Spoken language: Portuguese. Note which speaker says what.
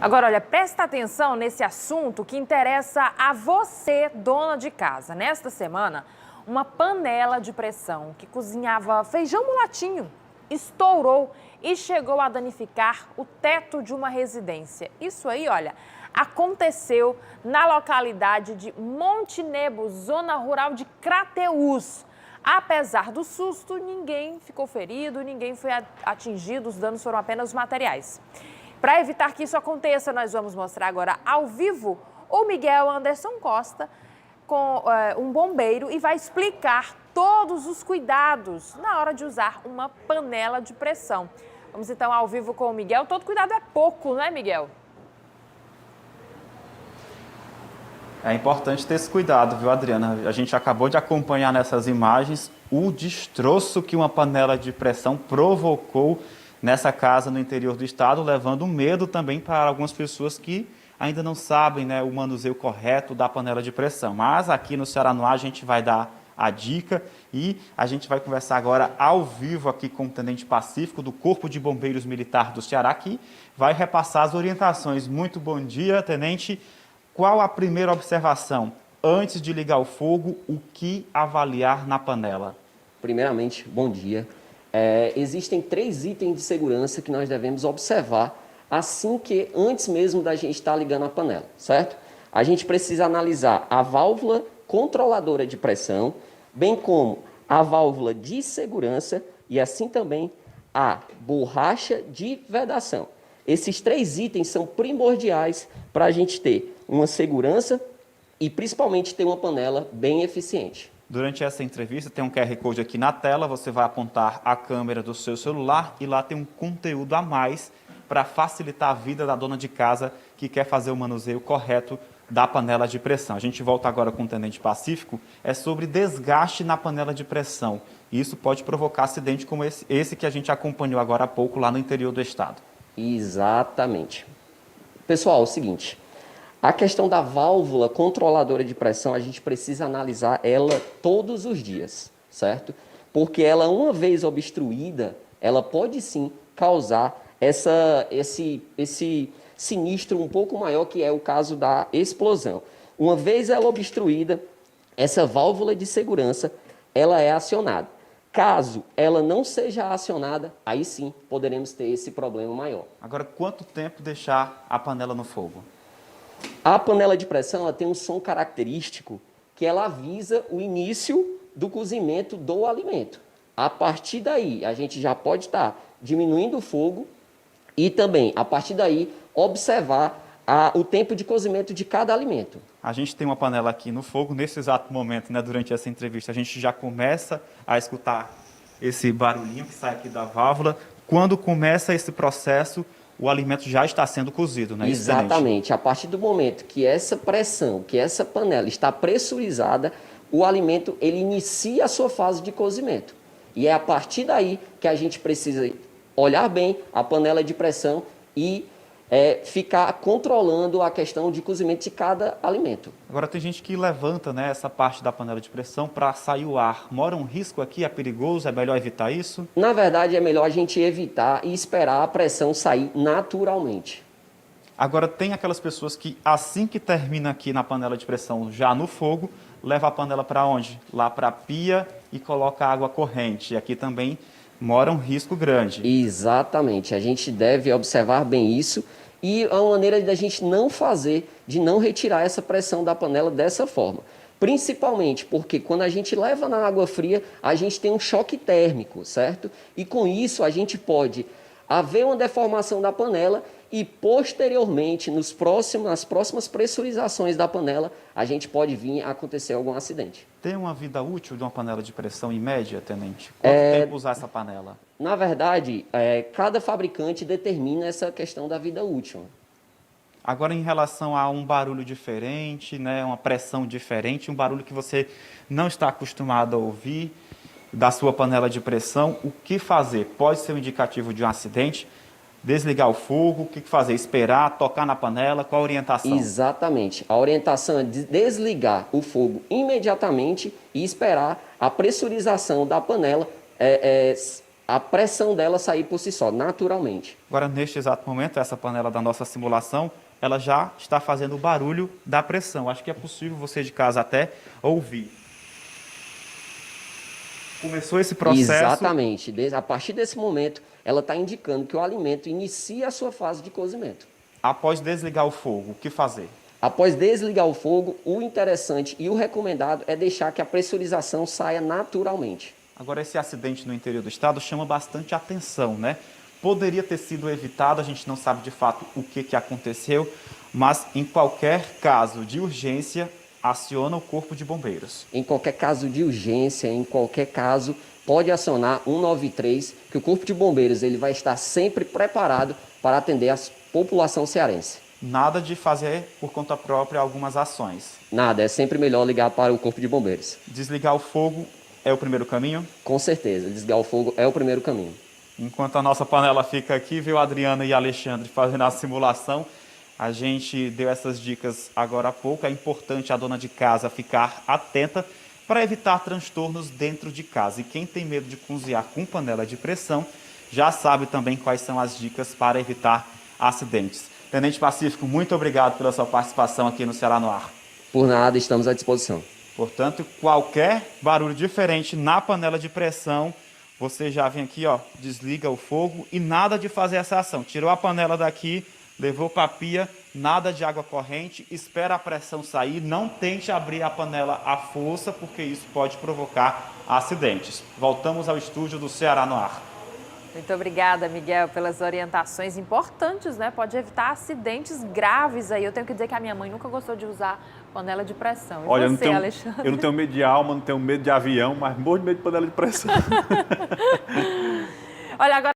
Speaker 1: Agora, olha, presta atenção nesse assunto que interessa a você, dona de casa. Nesta semana, uma panela de pressão que cozinhava feijão mulatinho estourou e chegou a danificar o teto de uma residência. Isso aí, olha, aconteceu na localidade de Montenebo, zona rural de Crateús. Apesar do susto, ninguém ficou ferido, ninguém foi atingido, os danos foram apenas materiais. Para evitar que isso aconteça, nós vamos mostrar agora ao vivo o Miguel Anderson Costa, com um bombeiro, e vai explicar todos os cuidados na hora de usar uma panela de pressão. Vamos então ao vivo com o Miguel. Todo cuidado é pouco, não é, Miguel?
Speaker 2: É importante ter esse cuidado, viu, Adriana? A gente acabou de acompanhar nessas imagens o destroço que uma panela de pressão provocou nessa casa no interior do estado, levando medo também para algumas pessoas que ainda não sabem, né, o manuseio correto da panela de pressão. Mas aqui no Ceará no Ar a gente vai dar a dica e a gente vai conversar agora ao vivo aqui com o Tenente Pacífico do Corpo de Bombeiros Militar do Ceará, que vai repassar as orientações. Muito bom dia, Tenente. Qual a primeira observação? Antes de ligar o fogo, o que avaliar na panela?
Speaker 3: Primeiramente, bom dia. Existem 3 itens de segurança que nós devemos observar antes mesmo da gente estar ligando a panela, certo? A gente precisa analisar a válvula controladora de pressão, bem como a válvula de segurança e assim também a borracha de vedação. Esses 3 itens são primordiais para a gente ter uma segurança e principalmente ter uma panela bem eficiente.
Speaker 2: Durante essa entrevista tem um QR Code aqui na tela, você vai apontar a câmera do seu celular e lá tem um conteúdo a mais para facilitar a vida da dona de casa que quer fazer o manuseio correto da panela de pressão. A gente volta agora com o Tenente Pacífico, é sobre desgaste na panela de pressão. Isso pode provocar acidente como esse que a gente acompanhou agora há pouco lá no interior do estado.
Speaker 3: Exatamente. Pessoal, é o seguinte, a questão da válvula controladora de pressão, a gente precisa analisar ela todos os dias, certo? Porque ela, uma vez obstruída, ela pode sim causar esse sinistro um pouco maior, que é o caso da explosão. Uma vez ela obstruída, essa válvula de segurança, ela é acionada. Caso ela não seja acionada, aí sim poderemos ter esse problema maior.
Speaker 2: Agora, quanto tempo deixar a panela no fogo?
Speaker 3: A panela de pressão ela tem um som característico que ela avisa o início do cozimento do alimento. A partir daí, a gente já pode estar diminuindo o fogo e também, a partir daí, observar o tempo de cozimento de cada alimento.
Speaker 2: A gente tem uma panela aqui no fogo, nesse exato momento, né, durante essa entrevista, a gente já começa a escutar esse barulhinho que sai aqui da válvula. Quando começa esse processo, o alimento já está sendo cozido, né?
Speaker 3: Exatamente. A partir do momento que essa pressão, que essa panela está pressurizada, o alimento ele inicia a sua fase de cozimento. E é a partir daí que a gente precisa olhar bem a panela de pressão e ficar controlando a questão de cozimento de cada alimento.
Speaker 2: Agora tem gente que levanta, né, essa parte da panela de pressão para sair o ar. Mora um risco aqui? É perigoso? É melhor evitar isso?
Speaker 3: Na verdade, é melhor a gente evitar e esperar a pressão sair naturalmente.
Speaker 2: Agora tem aquelas pessoas que assim que termina aqui na panela de pressão, já no fogo, leva a panela para onde? Lá para a pia e coloca água corrente. E aqui também mora um risco grande.
Speaker 3: Exatamente. A gente deve observar bem isso. E a maneira da gente não fazer, de não retirar essa pressão da panela dessa forma. Principalmente porque quando a gente leva na água fria, a gente tem um choque térmico, certo? E com isso a gente pode haver uma deformação da panela e posteriormente, nas próximas pressurizações da panela, a gente pode vir a acontecer algum acidente.
Speaker 2: Tem uma vida útil de uma panela de pressão em média, Tenente? Quanto tempo usar essa panela?
Speaker 3: Na verdade, cada fabricante determina essa questão da vida útil.
Speaker 2: Agora, em relação a um barulho diferente, né, uma pressão diferente, um barulho que você não está acostumado a ouvir da sua panela de pressão, o que fazer? Pode ser um indicativo de um acidente? Desligar o fogo, o que fazer? Esperar, tocar na panela? Qual a orientação?
Speaker 3: Exatamente. A orientação é desligar o fogo imediatamente e esperar a pressurização da panela a pressão dela sair por si só, naturalmente.
Speaker 2: Agora, neste exato momento, essa panela da nossa simulação, ela já está fazendo o barulho da pressão. Acho que é possível você de casa até ouvir. Começou esse processo...
Speaker 3: Exatamente. A partir desse momento, ela está indicando que o alimento inicia a sua fase de cozimento.
Speaker 2: Após desligar o fogo, o que fazer?
Speaker 3: Após desligar o fogo, o interessante e o recomendado é deixar que a pressurização saia naturalmente.
Speaker 2: Agora, esse acidente no interior do estado chama bastante atenção, né? Poderia ter sido evitado, a gente não sabe de fato o que aconteceu, mas em qualquer caso de urgência, aciona o Corpo de Bombeiros.
Speaker 3: Em qualquer caso de urgência, em qualquer caso, pode acionar 193, que o Corpo de Bombeiros ele vai estar sempre preparado para atender a população cearense.
Speaker 2: Nada de fazer por conta própria algumas ações.
Speaker 3: Nada, é sempre melhor ligar para o Corpo de Bombeiros.
Speaker 2: Desligar o fogo é o primeiro caminho?
Speaker 3: Com certeza, desligar o fogo é o primeiro caminho.
Speaker 2: Enquanto a nossa panela fica aqui, viu, Adriana e Alexandre fazendo a simulação, a gente deu essas dicas agora há pouco. É importante a dona de casa ficar atenta para evitar transtornos dentro de casa. E quem tem medo de cozinhar com panela de pressão, já sabe também quais são as dicas para evitar acidentes. Tenente Pacífico, muito obrigado pela sua participação aqui no Ceará no Ar.
Speaker 3: Por nada, estamos à disposição.
Speaker 2: Portanto, qualquer barulho diferente na panela de pressão, você já vem aqui, ó, desliga o fogo e nada de fazer essa ação. Tirou a panela daqui, levou para a pia, nada de água corrente, espera a pressão sair, não tente abrir a panela à força, porque isso pode provocar acidentes. Voltamos ao estúdio do Ceará no Ar.
Speaker 1: Muito obrigada, Miguel, pelas orientações importantes, né? Pode evitar acidentes graves aí. Eu tenho que dizer que a minha mãe nunca gostou de usar panela de pressão. E
Speaker 4: olha,
Speaker 1: você, Alexandre?
Speaker 4: Eu não tenho medo de alma, não tenho medo de avião, mas morro de medo de panela de pressão.
Speaker 1: Olha, agora